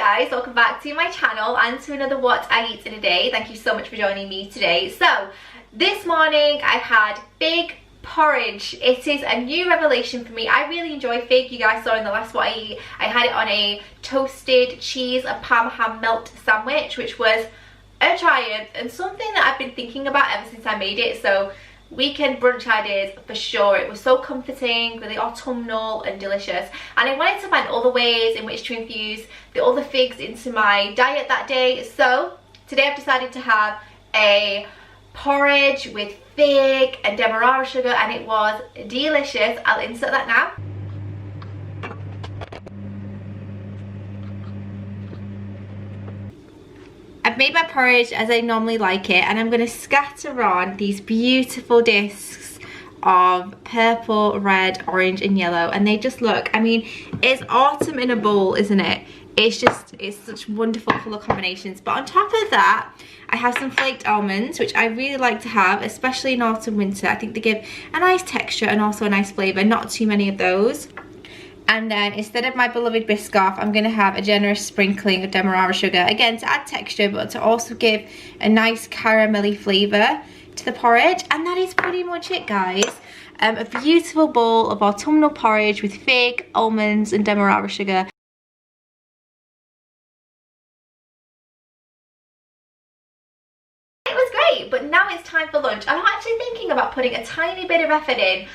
guys, welcome back to my channel and to another What I Eat in a Day. Thank you so much for joining me today. So this morning I've had fig porridge. It is a new revelation for me. I really enjoy fig. You guys saw in the last What I Eat, I had it on a toasted cheese and parma ham melt sandwich, which was a triumph and something that I've been thinking about ever since I made it. So weekend brunch ideas for sure. It was so comforting, really autumnal and delicious, and I wanted to find other ways in which to infuse the other figs into my diet that day. So today I've decided to have a porridge with fig and demerara sugar, and it was delicious. I'll insert that now. I've made my porridge as I normally like it, and I'm going to scatter on these beautiful discs of purple, red, orange and yellow, and they just look, I mean, it's autumn in a bowl, isn't it? It's such wonderful colour combinations. But on top of that, I have some flaked almonds, which I really like to have, especially in autumn winter. I think they give a nice texture and also a nice flavour, not too many of those. And then instead of my beloved Biscoff, I'm going to have a generous sprinkling of demerara sugar, again to add texture but to also give a nice caramelly flavour to the porridge. And that is pretty much it, guys. A beautiful bowl of autumnal porridge with fig, almonds and demerara sugar. It was great, but now it's time for lunch. I'm actually thinking about putting a tiny bit of effort in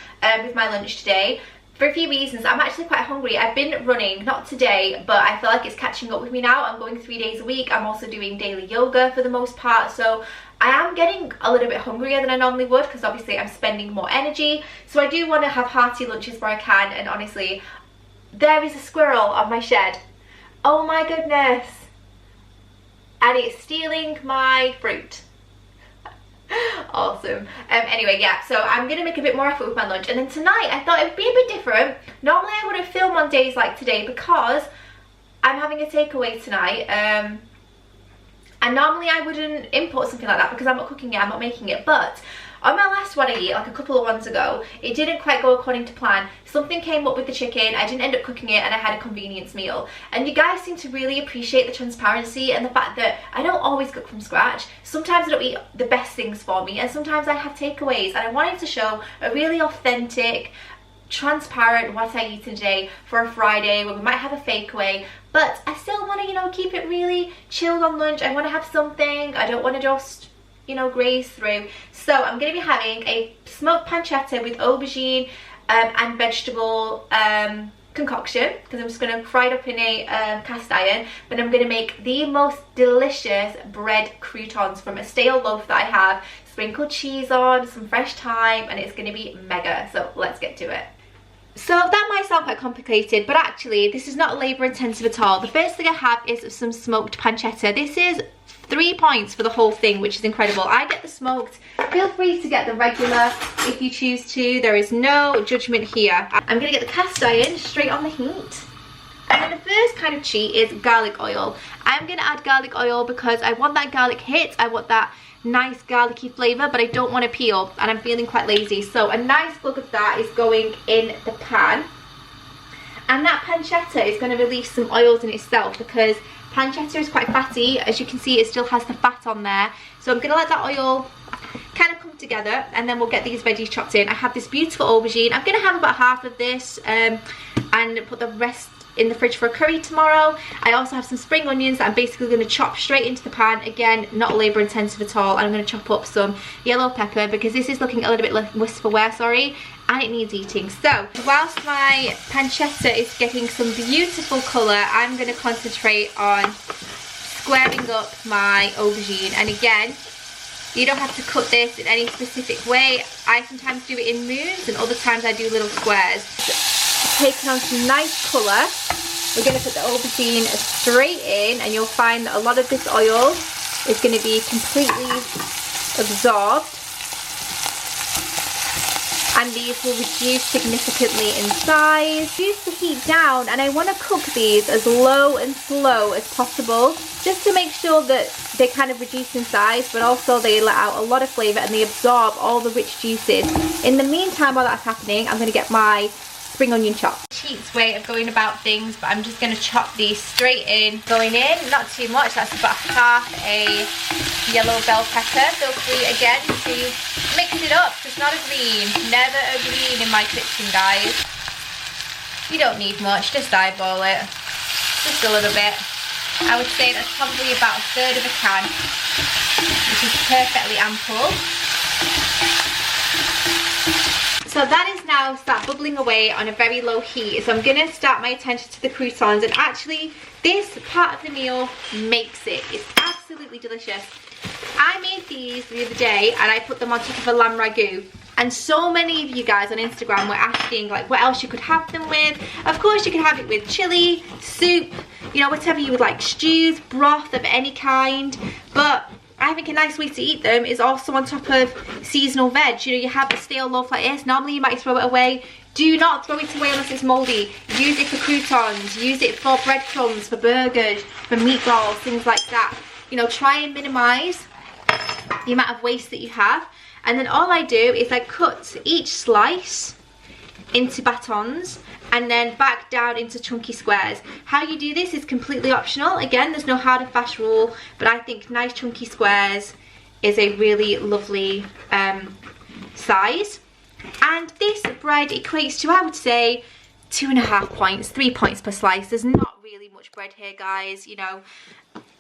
with my lunch today. For a few reasons. I'm actually quite hungry. I've been running, not today, but I feel like it's catching up with me now. I'm going 3 days a week. I'm also doing daily yoga for the most part, so I am getting a little bit hungrier than I normally would, because obviously I'm spending more energy. So I do want to have hearty lunches where I can, and honestly, there is a squirrel on my shed. Oh my goodness. And it's stealing my fruit. Awesome. Anyway, yeah, so I'm gonna make a bit more effort with my lunch, and then tonight I thought it would be a bit different. Normally I wouldn't film on days like today because I'm having a takeaway tonight, and normally I wouldn't import something like that because I'm not cooking it, I'm not making it. But on my last What I Eat, like a couple of ones ago, it didn't quite go according to plan. Something came up with the chicken, I didn't end up cooking it, and I had a convenience meal. And you guys seem to really appreciate the transparency and the fact that I don't always cook from scratch. Sometimes I don't eat the best things for me, and sometimes I have takeaways, and I wanted to show a really authentic, transparent What I Eat today for a Friday when we might have a fakeaway, but I still want to, you know, keep it really chilled on lunch. I want to have something, I don't want to just, you know, graze through. So I'm going to be having a smoked pancetta with aubergine and vegetable concoction, because I'm just going to fry it up in a cast iron. But I'm going to make the most delicious bread croutons from a stale loaf that I have, sprinkled cheese on, some fresh thyme, and it's going to be mega. So let's get to it. So that might sound quite complicated, but actually this is not labour intensive at all. The first thing I have is some smoked pancetta. This is 3 points for the whole thing, which is incredible. I get the smoked. Feel free to get the regular if you choose to. There is no judgment here. I'm going to get the cast iron straight on the heat. And then the first kind of cheat is garlic oil. I'm going to add garlic oil because I want that garlic hit. I want that nice garlicky flavour, but I don't want to peel, and I'm feeling quite lazy. So a nice glug of that is going in the pan. And that pancetta is going to release some oils in itself, because pancetta is quite fatty. As you can see, it still has the fat on there. So I'm going to let that oil kind of come together, and then we'll get these veggies chopped in. I have this beautiful aubergine. I'm going to have about half of this and put the rest in the fridge for a curry tomorrow. I also have some spring onions that I'm basically going to chop straight into the pan. Again, not labour intensive at all. And I'm going to chop up some yellow pepper because this is looking a little bit wisp for wear, sorry, and it needs eating. So whilst my pancetta is getting some beautiful colour, I'm going to concentrate on squaring up my aubergine. And again, you don't have to cut this in any specific way. I sometimes do it in moons, and other times I do little squares. Taking on some nice colour, we're going to put the aubergine straight in, and you'll find that a lot of this oil is going to be completely absorbed, and these will reduce significantly in size. Reduce the heat down, and I want to cook these as low and slow as possible, just to make sure that they kind of reduce in size, but also they let out a lot of flavour and they absorb all the rich juices. In the meantime, while that's happening, I'm going to get my spring onion chop. Cheats way of going about things, but I'm just going to chop these straight in. Going in, not too much, that's about half a yellow bell pepper. Feel free again to mix it up, just not a green. Never a green in my kitchen, guys. You don't need much, just eyeball it. Just a little bit. I would say that's probably about a third of a can, which is perfectly ample. So that is now start bubbling away on a very low heat. So I'm going to start my attention to the croutons, and actually this part of the meal makes it. It's absolutely delicious. I made these the other day and I put them on top of a lamb ragu. And so many of you guys on Instagram were asking like what else you could have them with. Of course you can have it with chili, soup, you know, whatever you would like, stews, broth of any kind. But I think a nice way to eat them is also on top of seasonal veg. You know, you have a stale loaf like this, normally you might throw it away. Do not throw it away unless it's mouldy. Use it for croutons, use it for breadcrumbs, for burgers, for meatballs, things like that. You know, try and minimise the amount of waste that you have. And then all I do is I cut each slice into batons and then back down into chunky squares. How you do this is completely optional. Again, there's no hard and fast rule, but I think nice chunky squares is a really lovely size. And this bread equates to, I would say, 2.5 points, 3 points per slice. There's not really much bread here, guys, you know.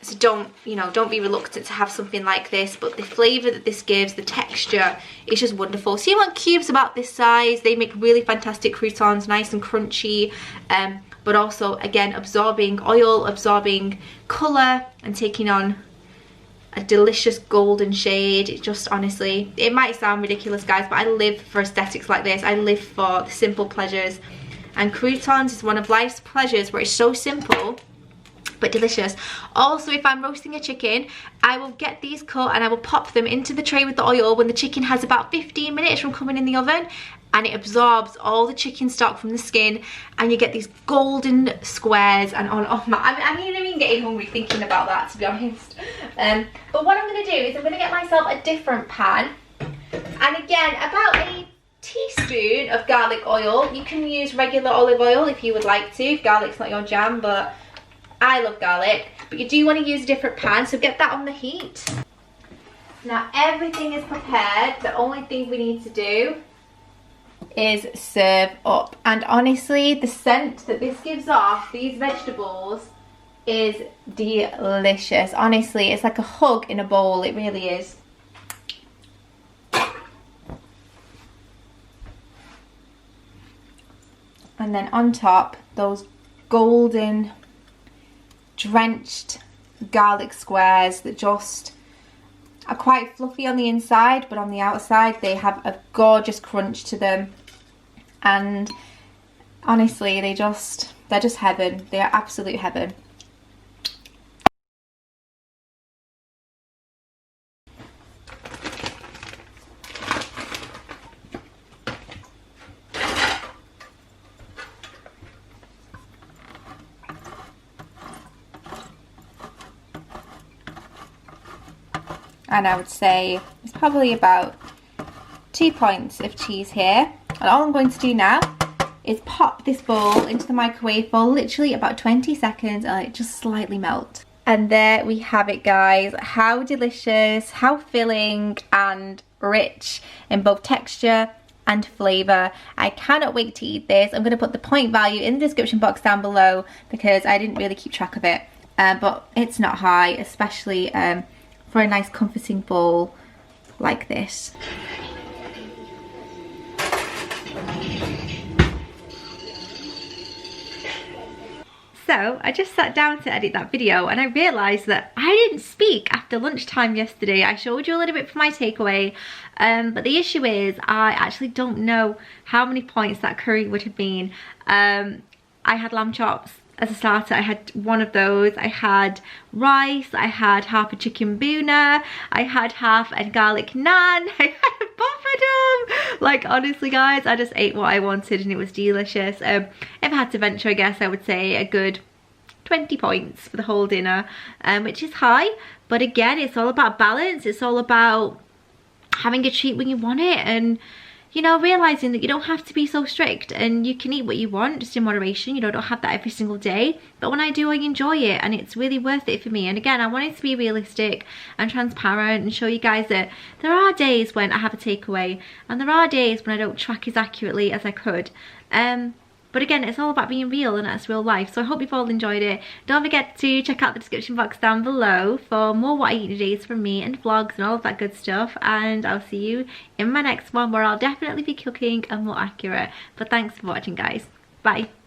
So don't be reluctant to have something like this, but the flavour that this gives, the texture, is just wonderful. So you want cubes about this size. They make really fantastic croutons, nice and crunchy, but also again absorbing oil, absorbing colour, and taking on a delicious golden shade. It just, honestly, it might sound ridiculous, guys, but I live for aesthetics like this. I live for the simple pleasures, and croutons is one of life's pleasures where it's so simple but delicious. Also, if I'm roasting a chicken, I will get these cut and I will pop them into the tray with the oil when the chicken has about 15 minutes from coming in the oven, and it absorbs all the chicken stock from the skin, and you get these golden squares. And oh my, I'm even getting hungry thinking about that, to be honest. But what I'm going to do is I'm going to get myself a different pan, and again about a teaspoon of garlic oil. You can use regular olive oil if you would like to, if garlic's not your jam, but I love garlic. But you do want to use a different pan, so get that on the heat. Now everything is prepared. The only thing we need to do is serve up. And honestly, the scent that this gives off, these vegetables, is delicious. Honestly, it's like a hug in a bowl. It really is. And then on top, those golden drenched garlic squares that just are quite fluffy on the inside, but on the outside they have a gorgeous crunch to them. And honestly, they're just heaven. They are absolute heaven. And I would say it's probably about 2 points of cheese here. And all I'm going to do now is pop this bowl into the microwave for literally about 20 seconds and let it just slightly melt. And there we have it, guys. How delicious, how filling and rich in both texture and flavour. I cannot wait to eat this. I'm going to put the point value in the description box down below because I didn't really keep track of it. But it's not high, especially for a nice comforting bowl like this. So I just sat down to edit that video and I realised that I didn't speak after lunchtime yesterday. I showed you a little bit for my takeaway, but the issue is I actually don't know how many points that curry would have been. I had lamb chops as a starter. I had one of those. I had rice, I had half a chicken boona, I had half a garlic naan, I had a papadum. Like, honestly, guys, I just ate what I wanted and it was delicious. If I had to venture, I guess I would say a good 20 points for the whole dinner, which is high. But again, it's all about balance. It's all about having a treat when you want it. And you know, realising that you don't have to be so strict and you can eat what you want, just in moderation. You know, don't have that every single day. But when I do, I enjoy it and it's really worth it for me. And again, I wanted to be realistic and transparent and show you guys that there are days when I have a takeaway and there are days when I don't track as accurately as I could. But again, it's all about being real and that's real life. So I hope you've all enjoyed it. Don't forget to check out the description box down below for more what I eat days from me and vlogs and all of that good stuff. And I'll see you in my next one where I'll definitely be cooking and more accurate. But thanks for watching, guys. Bye.